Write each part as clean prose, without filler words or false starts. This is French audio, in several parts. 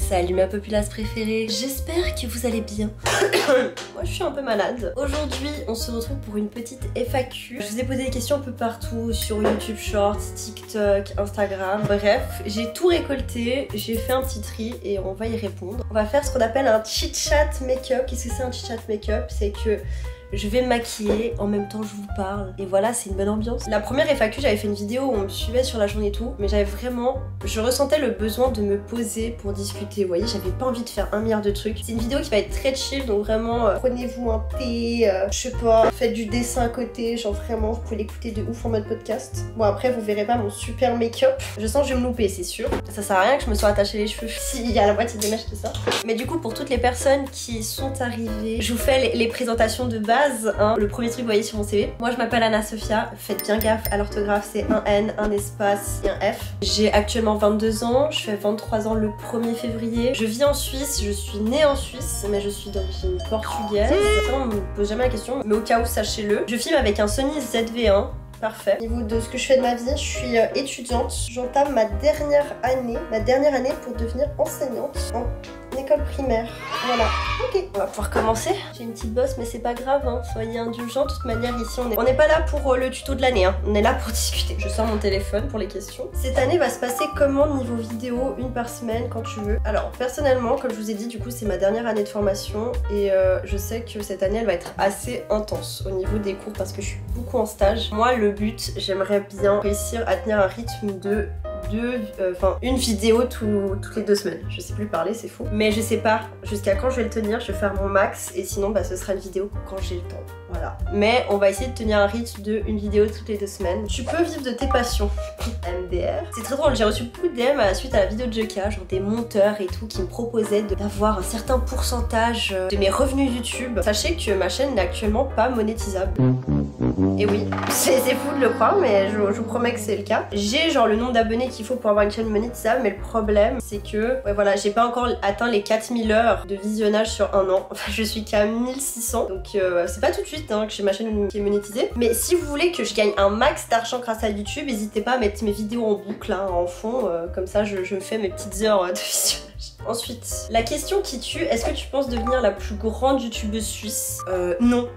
Salut ma populace préférée, j'espère que vous allez bien. Moi je suis un peu malade. Aujourd'hui on se retrouve pour une petite FAQ. Je vous ai posé des questions un peu partout sur YouTube Shorts, TikTok, Instagram. Bref, j'ai tout récolté, j'ai fait un petit tri et on va y répondre. On va faire ce qu'on appelle un chit-chat make-up. Qu'est-ce que c'est un chit-chat make-up? C'est que je vais me maquiller, en même temps je vous parle. Et voilà, c'est une bonne ambiance. La première FAQ, j'avais fait une vidéo où on me suivait sur la journée et tout. Mais j'avais vraiment... Je ressentais le besoin de me poser pour discuter. Vous voyez, j'avais pas envie de faire un milliard de trucs. C'est une vidéo qui va être très chill, donc vraiment, prenez-vous un thé, je sais pas, faites du dessin à côté. Genre vraiment, vous pouvez l'écouter de ouf en mode podcast. Bon après, vous verrez pas mon super make-up. Je sens que je vais me louper, c'est sûr. Ça sert à rien que je me sois attaché les cheveux s'il y a la moitié des mèches, tout ça. Mais du coup, pour toutes les personnes qui sont arrivées, je vous fais les présentations de base. Hein. Le premier truc vous voyez sur mon CV. Moi je m'appelle Anna Sophia, faites bien gaffe à l'orthographe, c'est un N, un espace et un F. J'ai actuellement 22 ans, je fais 23 ans le 1er février. Je vis en Suisse, je suis née en Suisse, mais je suis d'origine portugaise. Ça on me pose jamais la question, mais au cas où sachez-le. Je filme avec un Sony ZV-1. Parfait. Au niveau de ce que je fais de ma vie, je suis étudiante. J'entame ma dernière année pour devenir enseignante en école primaire. Voilà. Ok. On va pouvoir commencer. J'ai une petite bosse, mais c'est pas grave, hein. Soyez indulgents. De toute manière, ici, on n'est pas là pour le tuto de l'année, hein. On est là pour discuter. Je sors mon téléphone pour les questions. Cette année va se passer comment niveau vidéo, une par semaine, quand tu veux. Alors, personnellement, comme je vous ai dit, du coup, c'est ma dernière année de formation et je sais que cette année, elle va être assez intense au niveau des cours parce que je suis beaucoup en stage. Moi, le but, j'aimerais bien réussir à tenir un rythme de une vidéo toutes les 2 semaines. Je sais plus parler, c'est fou. Mais je sais pas jusqu'à quand je vais le tenir, je vais faire mon max et sinon bah, ce sera une vidéo quand j'ai le temps. Voilà. Mais on va essayer de tenir un rythme de une vidéo toutes les 2 semaines. Tu peux vivre de tes passions. MDR. C'est très drôle, j'ai reçu beaucoup de DM suite à la vidéo de Joka, genre des monteurs et tout qui me proposaient d'avoir un certain pourcentage de mes revenus YouTube. Sachez que ma chaîne n'est actuellement pas monétisable. Et oui, c'est fou de le croire, mais je vous promets que c'est le cas. J'ai genre le nombre d'abonnés qu'il faut pour avoir une chaîne monétisable, mais le problème c'est que ouais, voilà, j'ai pas encore atteint les 4000 heures de visionnage sur un an. Enfin, je suis qu'à 1600, donc c'est pas tout de suite hein, que j'ai ma chaîne qui est monétisée. Mais si vous voulez que je gagne un max d'argent grâce à YouTube, n'hésitez pas à mettre mes vidéos en boucle hein, en fond, comme ça je me fais mes petites heures de visionnage. Ensuite, la question qui tue, est-ce que tu penses devenir la plus grande youtubeuse suisse? Non.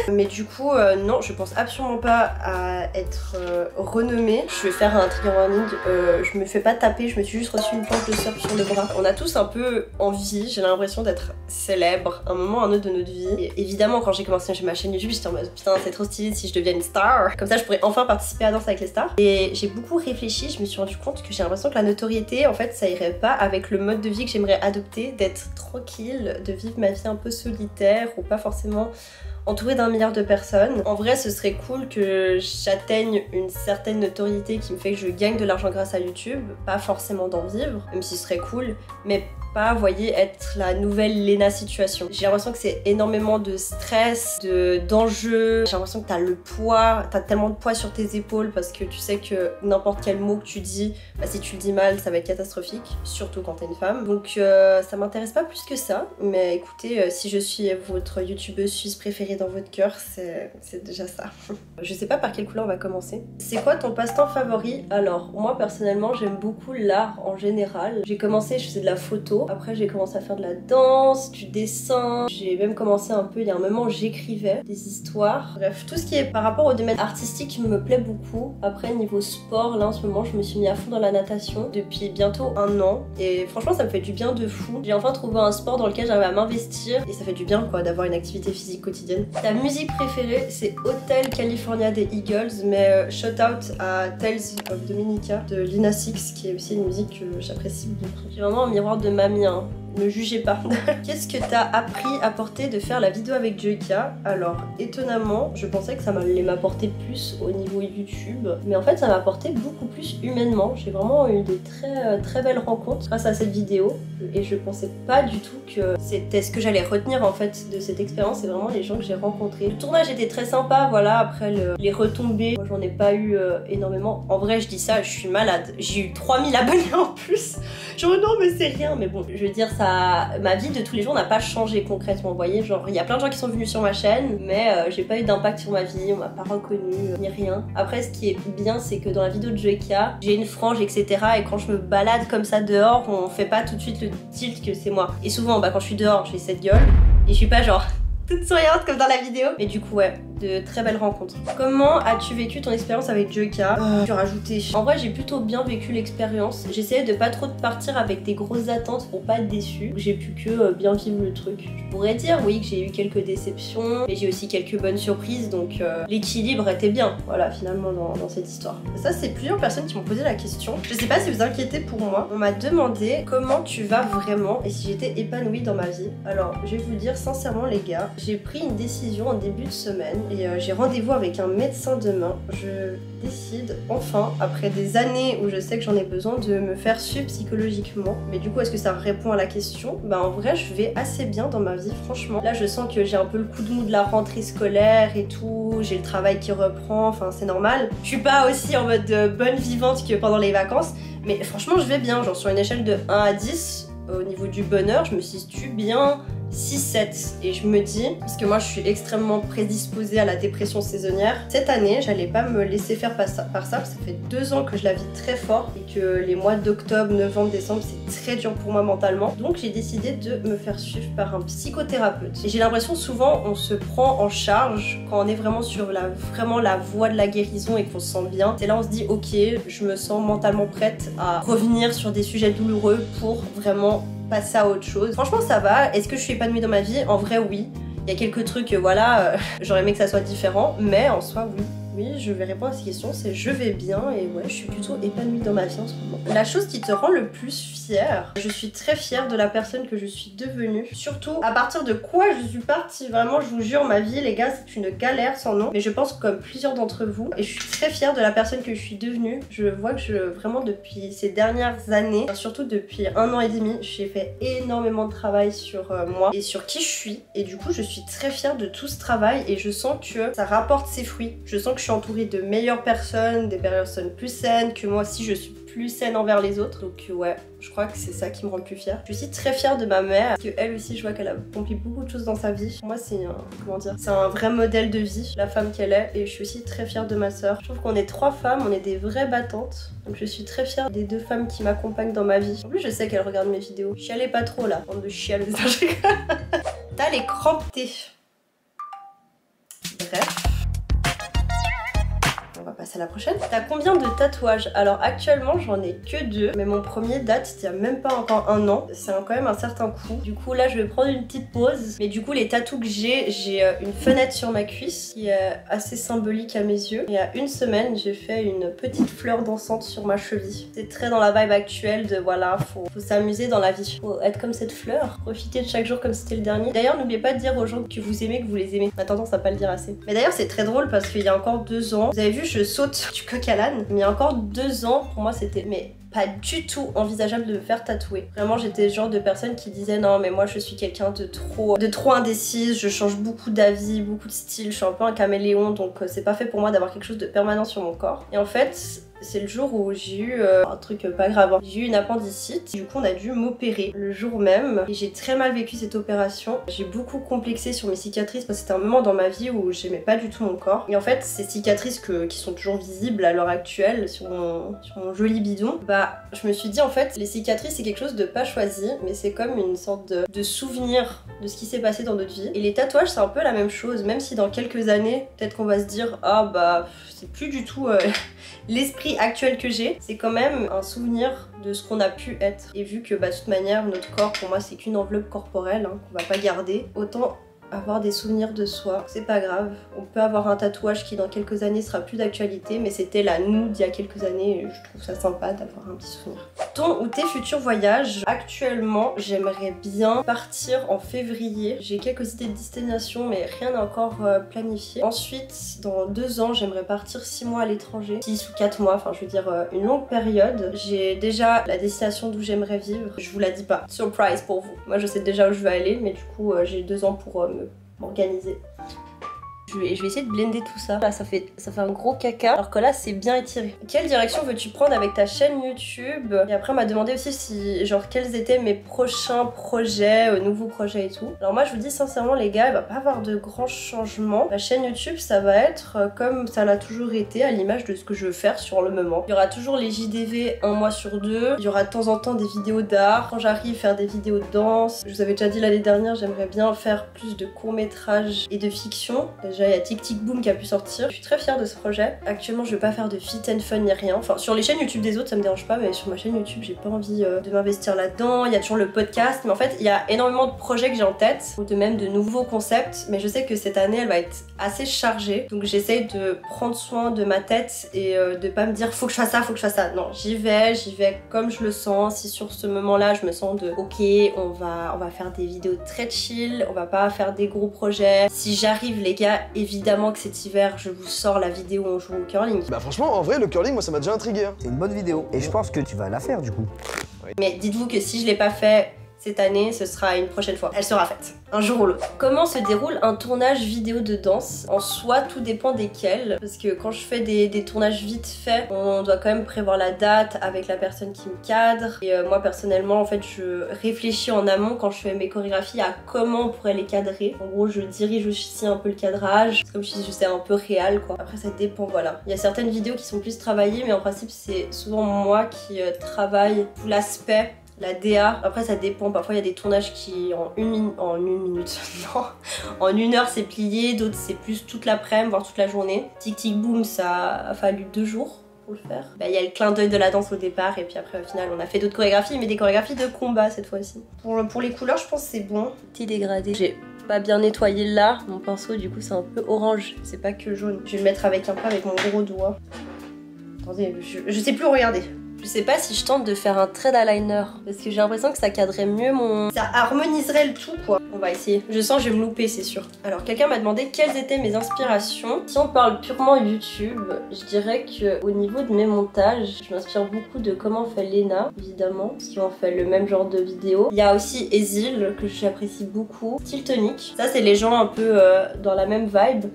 Mais du coup, non, je pense absolument pas à être renommée. Je vais faire un trigger warning, je me fais pas taper, je me suis juste reçu une planche de surf sur le bras. On a tous un peu envie, j'ai l'impression d'être célèbre un moment ou un autre de notre vie. Et évidemment, quand j'ai commencé ma chaîne YouTube, j'étais en mode putain, c'est trop stylé si je deviens une star. Comme ça, je pourrais enfin participer à Danse avec les stars. Et j'ai beaucoup réfléchi, je me suis rendu compte que j'ai l'impression que la notoriété, en fait, ça irait pas avec le mode de vie que j'aimerais adopter, d'être tranquille, de vivre ma vie un peu solitaire ou pas forcément entourée d'un milliard de personnes. En vrai, ce serait cool que j'atteigne une certaine notoriété qui me fait que je gagne de l'argent grâce à YouTube, pas forcément d'en vivre, même si ce serait cool, mais pas, vous voyez, être la nouvelle Lena situation. J'ai l'impression que c'est énormément de stress, d'enjeux. J'ai l'impression que t'as le poids, t'as tellement de poids sur tes épaules parce que tu sais que n'importe quel mot que tu dis, bah, si tu le dis mal, ça va être catastrophique, surtout quand t'es une femme. Donc ça m'intéresse pas plus que ça, mais écoutez, si je suis votre youtubeuse suisse préférée dans votre cœur, c'est déjà ça. Je sais pas par quelle couleur on va commencer. C'est quoi ton passe-temps favori? Alors, moi personnellement, j'aime beaucoup l'art en général. J'ai commencé, je faisais de la photo. Après j'ai commencé à faire de la danse, du dessin, j'ai même commencé un peu, il y a un moment j'écrivais des histoires. Bref, tout ce qui est par rapport au domaine artistique me plaît beaucoup. Après niveau sport, là en ce moment je me suis mis à fond dans la natation depuis bientôt 1 an et franchement ça me fait du bien de fou. J'ai enfin trouvé un sport dans lequel j'arrive à m'investir et ça fait du bien quoi d'avoir une activité physique quotidienne. Ta musique préférée c'est Hotel California des Eagles, mais shout out à Tales of Dominica de Lina Six qui est aussi une musique que j'apprécie beaucoup. J'ai vraiment un miroir de ma hein. Ne jugez pas. Qu'est-ce que t'as appris à porter de faire la vidéo avec Joka? Alors, étonnamment, je pensais que ça allait m'apporter plus au niveau YouTube, mais en fait, ça m'a apporté beaucoup plus humainement. J'ai vraiment eu des très belles rencontres grâce à cette vidéo, et je pensais pas du tout que c'était ce que j'allais retenir en fait de cette expérience. C'est vraiment les gens que j'ai rencontrés. Le tournage était très sympa, voilà. Après les retombées, moi j'en ai pas eu énormément. En vrai, je dis ça, je suis malade. J'ai eu 3000 abonnés en plus. Genre non mais c'est rien, mais bon, je veux dire ça, ma vie de tous les jours n'a pas changé concrètement, vous voyez, genre il y a plein de gens qui sont venus sur ma chaîne, mais j'ai pas eu d'impact sur ma vie, on m'a pas reconnu, ni rien. Après ce qui est bien c'est que dans la vidéo de Joyka, j'ai une frange etc, et quand je me balade comme ça dehors, on fait pas tout de suite le tilt que c'est moi. Et souvent bah quand je suis dehors, j'ai cette gueule, et je suis pas genre toute souriante comme dans la vidéo. Mais du coup ouais, de très belles rencontres. Comment as-tu vécu ton expérience avec Joyka? Tu rajouté. En vrai j'ai plutôt bien vécu l'expérience. J'essayais de pas trop partir avec des grosses attentes pour pas être déçue. J'ai pu que bien vivre le truc. Je pourrais dire oui que j'ai eu quelques déceptions, mais j'ai aussi quelques bonnes surprises, donc l'équilibre était bien, voilà, finalement dans cette histoire. Ça c'est plusieurs personnes qui m'ont posé la question. Je sais pas si vous inquiétez pour moi. On m'a demandé comment tu vas vraiment et si j'étais épanouie dans ma vie. Alors je vais vous dire sincèrement les gars, j'ai pris une décision en début de semaine et j'ai rendez-vous avec un médecin demain. Je décide enfin, après des années où je sais que j'en ai besoin, de me faire suivre psychologiquement. Mais du coup, est-ce que ça répond à la question? Bah en vrai, je vais assez bien dans ma vie, franchement. Là, je sens que j'ai un peu le coup de mou de la rentrée scolaire et tout. J'ai le travail qui reprend, enfin c'est normal. Je suis pas aussi en mode bonne vivante que pendant les vacances. Mais franchement, je vais bien. Genre sur une échelle de 1 à 10, au niveau du bonheur, je me situe bien 6-7 et je me dis, parce que moi je suis extrêmement prédisposée à la dépression saisonnière, cette année j'allais pas me laisser faire par ça, parce que ça fait 2 ans que je la vis très fort et que les mois d'octobre, novembre, décembre c'est très dur pour moi mentalement, donc j'ai décidé de me faire suivre par un psychothérapeute. Et j'ai l'impression souvent on se prend en charge quand on est vraiment sur la voie de la guérison et qu'on se sent bien, c'est là on se dit ok, je me sens mentalement prête à revenir sur des sujets douloureux pour vraiment passer à autre chose. Franchement ça va. Est-ce que je suis épanouie dans ma vie? En vrai oui. Il y a quelques trucs, voilà, j'aurais aimé que ça soit différent, mais en soi oui. Oui, je vais répondre à ces questions, c'est je vais bien et ouais, je suis plutôt épanouie dans ma vie en ce moment. La chose qui te rend le plus fière, je suis très fière de la personne que je suis devenue. Surtout, à partir de quoi je suis partie. Vraiment, je vous jure, ma vie, les gars, c'est une galère sans nom. Mais je pense comme plusieurs d'entre vous. Et je suis très fière de la personne que je suis devenue. Je vois que vraiment depuis ces dernières années, surtout depuis 1 an et demi, j'ai fait énormément de travail sur moi et sur qui je suis. Et du coup, je suis très fière de tout ce travail et je sens que ça rapporte ses fruits. Je sens que je suis entourée de meilleures personnes, des personnes plus saines, que moi aussi je suis plus saine envers les autres. Donc ouais, je crois que c'est ça qui me rend le plus fière. Je suis aussi très fière de ma mère, parce qu'elle aussi je vois qu'elle a accompli beaucoup de choses dans sa vie. Pour moi c'est un vrai modèle de vie, la femme qu'elle est. Et je suis aussi très fière de ma soeur. Je trouve qu'on est 3 femmes, on est des vraies battantes. Donc je suis très fière des 2 femmes qui m'accompagnent dans ma vie. En plus je sais qu'elle regarde mes vidéos. Chialez pas trop là, bande de chialeuses. T'as les crampes-T. Bref. On va passer à la prochaine. T'as combien de tatouages? Alors actuellement j'en ai que 2, mais mon premier date il y a même pas encore 1 an. C'est quand même un certain coup. Du coup là je vais prendre une petite pause. Mais du coup les tatous que j'ai une fenêtre sur ma cuisse qui est assez symbolique à mes yeux. Et il y a 1 semaine j'ai fait une petite fleur dansante sur ma cheville. C'est très dans la vibe actuelle de voilà, faut s'amuser dans la vie. Faut être comme cette fleur, profiter de chaque jour comme si c'était le dernier. D'ailleurs n'oubliez pas de dire aux gens que vous aimez, que vous les aimez. On a tendance à pas le dire assez. Mais d'ailleurs c'est très drôle parce qu'il y a encore 2 ans, vous avez vu je saute du coq à l'âne, mais il y a encore 2 ans pour moi c'était pas du tout envisageable de me faire tatouer. Vraiment j'étais le genre de personne qui disait non mais moi je suis quelqu'un de trop indécise, je change beaucoup d'avis, beaucoup de style, je suis un peu un caméléon donc c'est pas fait pour moi d'avoir quelque chose de permanent sur mon corps. Et en fait c'est le jour où j'ai eu un truc pas grave, hein. J'ai eu une appendicite, du coup on a dû m'opérer le jour même et j'ai très mal vécu cette opération. J'ai beaucoup complexé sur mes cicatrices parce que c'était un moment dans ma vie où j'aimais pas du tout mon corps. Et en fait ces cicatrices qui sont toujours visibles à l'heure actuelle sur mon joli bidon, bah je me suis dit en fait les cicatrices c'est quelque chose de pas choisi mais c'est comme une sorte de souvenir de ce qui s'est passé dans notre vie. Et les tatouages c'est un peu la même chose, même si dans quelques années peut-être qu'on va se dire ah bah c'est plus du tout l'esprit actuel que j'ai, c'est quand même un souvenir de ce qu'on a pu être. Et vu que bah, de toute manière notre corps pour moi c'est qu'une enveloppe corporelle hein, qu'on va pas garder, autant avoir des souvenirs de soi, c'est pas grave. On peut avoir un tatouage qui dans quelques années sera plus d'actualité, mais c'était la nous d'il y a quelques années et je trouve ça sympa d'avoir un petit souvenir. Ton ou tes futurs voyages? Actuellement, j'aimerais bien partir en février. J'ai quelques idées de destination, mais rien n'est encore planifié. Ensuite, dans 2 ans, j'aimerais partir 6 mois à l'étranger. 6 ou 4 mois, enfin je veux dire une longue période. J'ai déjà la destination d'où j'aimerais vivre. Je vous la dis pas. Surprise pour vous. Moi je sais déjà où je veux aller, mais du coup j'ai 2 ans pour m'organiser. Et je vais essayer de blender tout ça. Là, ça fait un gros caca, alors que là, c'est bien étiré. Quelle direction veux-tu prendre avec ta chaîne YouTube? Et après, on m'a demandé aussi si, genre, quels étaient mes prochains projets, nouveaux projets et tout. Alors moi, je vous dis sincèrement, les gars, il va pas avoir de grands changements. Ma chaîne YouTube, ça va être comme ça l'a toujours été, à l'image de ce que je veux faire sur le moment. Il y aura toujours les JDV un mois sur deux. Il y aura de temps en temps des vidéos d'art. Quand j'arrive, faire des vidéos de danse. Je vous avais déjà dit l'année dernière, j'aimerais bien faire plus de courts-métrages et de fiction. Déjà, il y a Tic Tic Boom qui a pu sortir. Je suis très fière de ce projet. Actuellement, je vais pas faire de fit and fun ni rien. Enfin, sur les chaînes YouTube des autres, ça me dérange pas, mais sur ma chaîne YouTube, j'ai pas envie de m'investir là-dedans. Il y a toujours le podcast, mais en fait, il y a énormément de projets que j'ai en tête, ou de même de nouveaux concepts, mais je sais que cette année, elle va être assez chargée. Donc, j'essaye de prendre soin de ma tête et de pas me dire faut que je fasse ça, faut que je fasse ça. Non, j'y vais comme je le sens. Si sur ce moment-là, je me sens de ok, on va faire des vidéos très chill, on va pas faire des gros projets. Si j'arrive, les gars, évidemment que cet hiver, je vous sors la vidéo où on joue au curling. Bah franchement, en vrai, le curling, moi ça m'a déjà intrigué. Hein. C'est une bonne vidéo et je pense que tu vas la faire du coup. Mais dites-vous que si je l'ai pas fait cette année, ce sera une prochaine fois. Elle sera faite, un jour ou l'autre. Comment se déroule un tournage vidéo de danse? En soi, tout dépend desquels. Parce que quand je fais des tournages vite faits, on doit quand même prévoir la date avec la personne qui me cadre. Et moi, personnellement, en fait, je réfléchis en amont quand je fais mes chorégraphies à comment on pourrait les cadrer. En gros, je dirige aussi un peu le cadrage. C'est comme si j'étais un peu réel, quoi. Après, ça dépend, voilà. Il y a certaines vidéos qui sont plus travaillées, mais en principe, c'est souvent moi qui travaille tout l'aspect, la DA. Après ça dépend, parfois il y a des tournages qui en une minute, non, en 1 heure c'est plié, d'autres c'est plus toute l'après-midi, voire toute la journée. Tic Tic Boom, ça a fallu 2 jours pour le faire. Bah, y a le clin d'œil de la danse au départ et puis après au final on a fait d'autres chorégraphies, mais des chorégraphies de combat cette fois-ci. Pour les couleurs je pense que c'est bon. Petit dégradé. J'ai pas bien nettoyé là, mon pinceau du coup c'est un peu orange, c'est pas que jaune. Je vais le mettre avec un peu avec mon gros doigt. Attendez, je sais plus regarder. Je sais pas si je tente de faire un trait d'eyeliner parce que j'ai l'impression que ça cadrerait mieux mon... Ça harmoniserait le tout quoi. On va essayer. Je sens que je vais me louper, c'est sûr. Alors quelqu'un m'a demandé quelles étaient mes inspirations. Si on parle purement YouTube, je dirais que au niveau de mes montages, je m'inspire beaucoup de comment fait Lena, évidemment, parce qu'ils ont fait le même genre de vidéo. Il y a aussi Ezil que j'apprécie beaucoup. Stiltonic. Ça c'est les gens un peu dans la même vibe.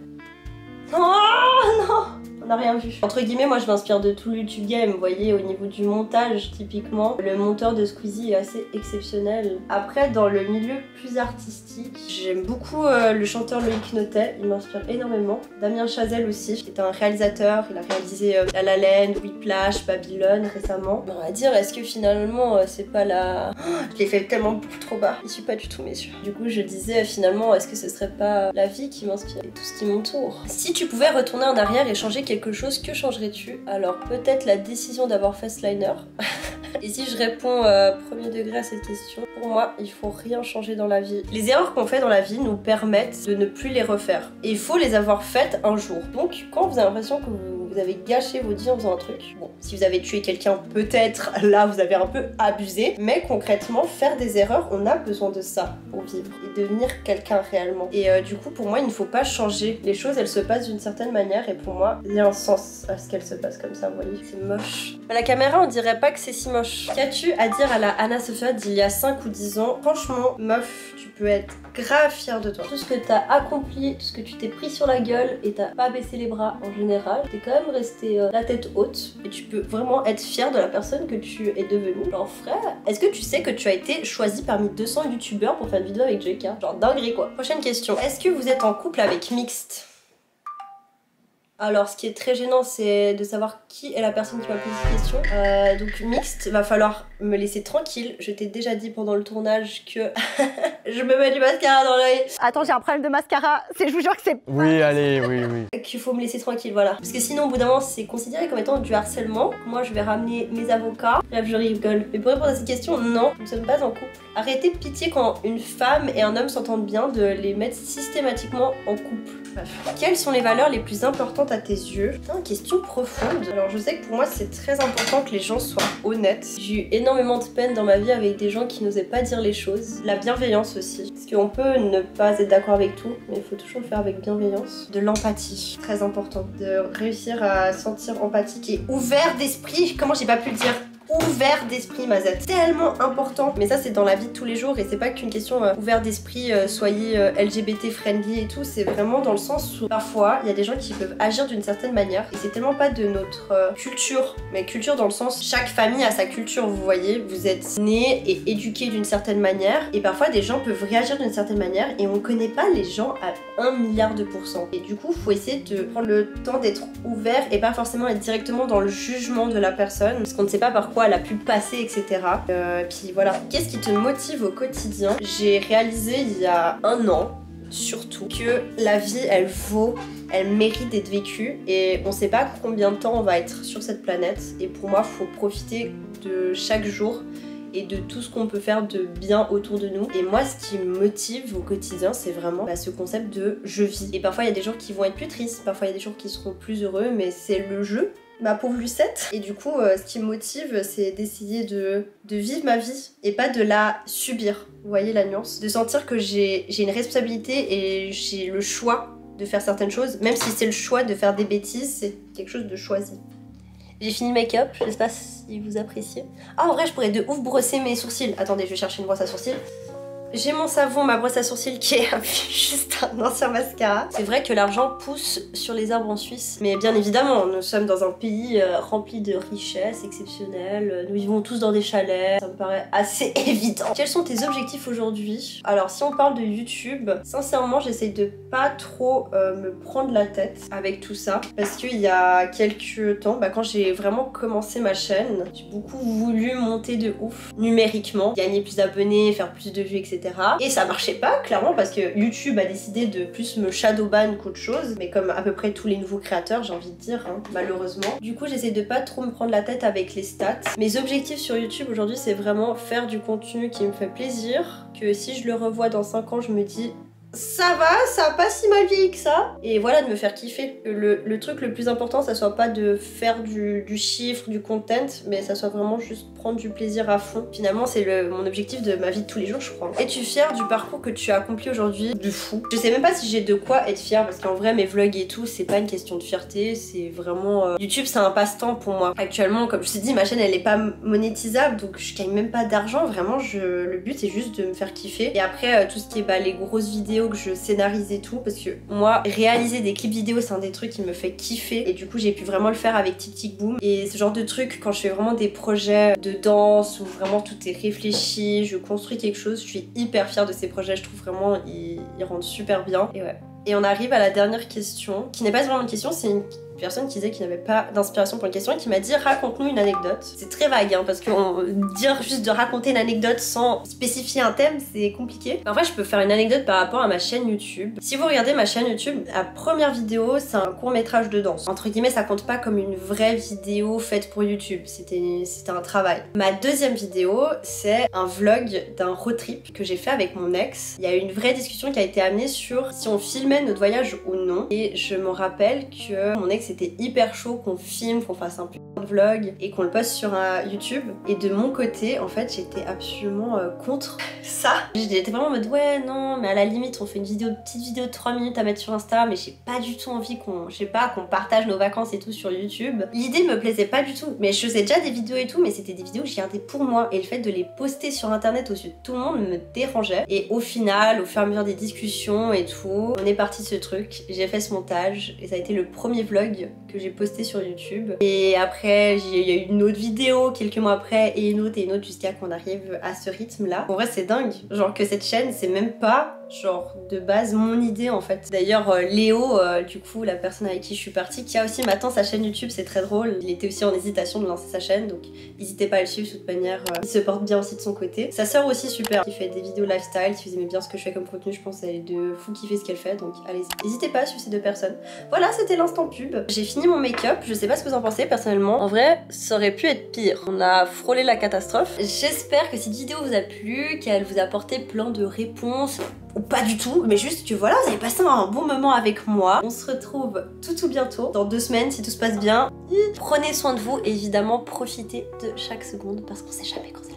Oh non! On n'a rien vu. Entre guillemets, moi je m'inspire de tout le YouTube game. Vous voyez, au niveau du montage, typiquement, le monteur de Squeezie est assez exceptionnel. Après, dans le milieu plus artistique, j'aime beaucoup le chanteur Loïc Notet. Il m'inspire énormément. Damien Chazelle aussi, qui est un réalisateur. Il a réalisé La La Land, Whiplash, Babylone récemment. On va dire, est-ce que finalement, c'est pas la... Oh, je l'ai fait tellement beaucoup trop bas. Je suis pas du tout, messieurs. Du coup, je disais, finalement, est-ce que ce serait pas la vie qui m'inspire et tout ce qui m'entoure? Si tu pouvais retourner en arrière et changer quelque chose, que changerais-tu? Alors peut-être la décision d'avoir fait ce liner. Et si je réponds premier degré à cette question, pour moi il faut rien changer dans la vie. Les erreurs qu'on fait dans la vie nous permettent de ne plus les refaire. Et il faut les avoir faites un jour. Donc quand vous avez l'impression que vous avez gâché votre vie en faisant un truc, bon, si vous avez tué quelqu'un, peut-être là vous avez un peu abusé, mais concrètement faire des erreurs, on a besoin de ça pour vivre et devenir quelqu'un réellement. Et du coup pour moi il ne faut pas changer. Les choses elles se passent d'une certaine manière et pour moi il y a un sens à ce qu'elles se passent comme ça, vous voyez. C'est moche. À la caméra on dirait pas que c'est si moche. Qu'as-tu à dire à la Anna Sophia d'il y a 5 ou 10 ans? Franchement meuf, tu peux être grave fière de toi. Tout ce que t'as accompli, tout ce que tu t'es pris sur la gueule et t'as pas baissé les bras en général, t'es quand même resté la tête haute et tu peux vraiment être fière de la personne que tu es devenue. Genre frère, est-ce que tu sais que tu as été choisi parmi 200 youtubeurs pour faire une vidéo avec JK? Genre dinguerie quoi. Prochaine question. Est-ce que vous êtes en couple avec Mixte? Alors ce qui est très gênant c'est de savoir qui est la personne qui m'a posé cette question. Donc Mixte, va falloir me laisser tranquille. Je t'ai déjà dit pendant le tournage que je me mets du mascara dans l'œil. Attends, j'ai un problème de mascara, je vous jure que c'est... Oui, allez, oui. Qu'il faut me laisser tranquille, voilà. Parce que sinon au bout d'un moment c'est considéré comme étant du harcèlement. Moi je vais ramener mes avocats. Là je rigole. Mais pour répondre à cette question, non, nous ne sommes pas en couple. Arrêtez de pitié quand une femme et un homme s'entendent bien de les mettre systématiquement en couple. Bref. Quelles sont les valeurs les plus importantes à tes yeux? Putain, question profonde. Alors je sais que pour moi c'est très important que les gens soient honnêtes. J'ai eu énormément de peine dans ma vie avec des gens qui n'osaient pas dire les choses. La bienveillance aussi. Parce qu'on peut ne pas être d'accord avec tout, mais il faut toujours le faire avec bienveillance. De l'empathie, très important. De réussir à sentir empathique et ouvert d'esprit. Comment j'ai pas pu le dire? ouvert d'esprit, Mazette. Tellement important. Mais ça, c'est dans la vie de tous les jours et c'est pas qu'une question ouvert d'esprit, soyez LGBT friendly et tout. C'est vraiment dans le sens où parfois, il y a des gens qui peuvent agir d'une certaine manière et c'est tellement pas de notre culture. Mais culture dans le sens, chaque famille a sa culture, vous voyez. Vous êtes né et éduqué d'une certaine manière et parfois des gens peuvent réagir d'une certaine manière et on connaît pas les gens à 1 milliard de pourcents. Et du coup, faut essayer de prendre le temps d'être ouvert et pas forcément être directement dans le jugement de la personne parce qu'on ne sait pas par quoi elle a pu passer, etc. Puis voilà. Qu'est-ce qui te motive au quotidien? J'ai réalisé il y a 1 an surtout que la vie elle mérite d'être vécue et on sait pas combien de temps on va être sur cette planète et pour moi faut profiter de chaque jour et de tout ce qu'on peut faire de bien autour de nous. Et moi ce qui me motive au quotidien c'est vraiment ce concept de je vis. Et parfois il y a des jours qui vont être plus tristes, parfois il y a des jours qui seront plus heureux, mais c'est le jeu, ma pauvre Lucette. Et du coup ce qui me motive c'est d'essayer de vivre ma vie et pas de la subir. Vous voyez la nuance? De sentir que j'ai une responsabilité et j'ai le choix de faire certaines choses, même si c'est le choix de faire des bêtises, c'est quelque chose de choisi. J'ai fini le make-up, je sais pas si vous appréciez. Ah en vrai je pourrais de ouf brosser mes sourcils. Attendez, je vais chercher une brosse à sourcils. J'ai mon savon, ma brosse à sourcils qui est juste un ancien mascara. C'est vrai que l'argent pousse sur les arbres en Suisse. Mais bien évidemment, nous sommes dans un pays rempli de richesses exceptionnelles. Nous vivons tous dans des chalets. Ça me paraît assez évident. Quels sont tes objectifs aujourd'hui? Alors si on parle de YouTube, sincèrement j'essaye de pas trop me prendre la tête avec tout ça. Parce qu'il y a quelques temps, quand j'ai vraiment commencé ma chaîne, j'ai beaucoup voulu monter de ouf numériquement. Gagner plus d'abonnés, faire plus de vues, etc. Et ça marchait pas, clairement, parce que YouTube a décidé de plus me shadowban qu'autre chose, mais comme à peu près tous les nouveaux créateurs, j'ai envie de dire, malheureusement. Du coup, j'essaie de pas trop me prendre la tête avec les stats. Mes objectifs sur YouTube aujourd'hui, c'est vraiment faire du contenu qui me fait plaisir, que si je le revois dans 5 ans, je me dis ça a pas si mal vieilli que ça. Et voilà, de me faire kiffer. Le truc le plus important, ça soit pas de faire du chiffre, du content, mais ça soit vraiment juste prendre du plaisir à fond. Finalement, c'est mon objectif de ma vie de tous les jours, je crois. Es-tu fière du parcours que tu as accompli aujourd'hui? De fou. Je sais même pas si j'ai de quoi être fière, parce qu'en vrai, mes vlogs et tout, c'est pas une question de fierté, c'est vraiment... YouTube, c'est un passe-temps pour moi. Actuellement, comme je t'ai dit, ma chaîne, elle est pas monétisable, donc je gagne même pas d'argent. Vraiment, le but, c'est juste de me faire kiffer. Et après, tout ce qui est les grosses vidéos que je scénarise et tout, parce que moi réaliser des clips vidéo c'est un des trucs qui me fait kiffer et du coup j'ai pu vraiment le faire avec Tic Tic Boom. Et ce genre de truc, quand je fais vraiment des projets de danse où vraiment tout est réfléchi, je construis quelque chose, je suis hyper fière de ces projets, je trouve vraiment ils rendent super bien. Et ouais. Et on arrive à la dernière question, qui n'est pas vraiment une question, c'est une personne qui disait qu'il n'avait pas d'inspiration pour une question et qui m'a dit raconte-nous une anecdote. C'est très vague parce que dire juste de raconter une anecdote sans spécifier un thème c'est compliqué. En vrai je peux faire une anecdote par rapport à ma chaîne YouTube. Si vous regardez ma chaîne YouTube, la première vidéo c'est un court métrage de danse. Entre guillemets ça compte pas comme une vraie vidéo faite pour YouTube, c'était un travail. Ma deuxième vidéo c'est un vlog d'un road trip que j'ai fait avec mon ex. Il y a eu une vraie discussion qui a été amenée sur si on filmait notre voyage ou non. Et je me rappelle que mon ex c'était hyper chaud qu'on filme, qu'on fasse un putain de vlog et qu'on le poste sur YouTube. Et de mon côté, en fait, j'étais absolument contre ça. J'étais vraiment en mode ouais, non, mais à la limite, on fait une petite vidéo de 3 minutes à mettre sur Insta, mais j'ai pas du tout envie qu'on partage nos vacances et tout sur YouTube. L'idée me plaisait pas du tout, mais je faisais déjà des vidéos et tout, mais c'était des vidéos que je gardais pour moi. Et le fait de les poster sur internet aux yeux de tout le monde me dérangeait. Et au final, au fur et à mesure des discussions et tout, on est parti de ce truc. J'ai fait ce montage et ça a été le premier vlog que j'ai posté sur YouTube. Et après, il y a eu une autre vidéo quelques mois après et une autre jusqu'à qu'on arrive à ce rythme-là. En vrai, c'est dingue. Genre que cette chaîne, c'est même pas genre de base mon idée en fait. D'ailleurs Léo, du coup la personne avec qui je suis partie, qui a aussi maintenant sa chaîne YouTube, c'est très drôle. Il était aussi en hésitation de lancer sa chaîne, donc n'hésitez pas à le suivre de toute manière. Il se porte bien aussi de son côté. Sa sœur aussi super, qui fait des vidéos lifestyle. Si vous aimez bien ce que je fais comme contenu, je pense qu'elle est de fou kiffer ce qu'elle fait, donc allez-y. N'hésitez pas à suivre ces deux personnes. Voilà, c'était l'instant pub. J'ai fini mon make-up, je sais pas ce que vous en pensez personnellement. En vrai, ça aurait pu être pire. On a frôlé la catastrophe. J'espère que cette vidéo vous a plu, qu'elle vous a apporté plein de réponses. Ou pas du tout, mais juste que voilà, vous avez passé un bon moment avec moi. On se retrouve tout bientôt, dans 2 semaines si tout se passe bien. Prenez soin de vous et évidemment profitez de chaque seconde parce qu'on sait jamais quand c'est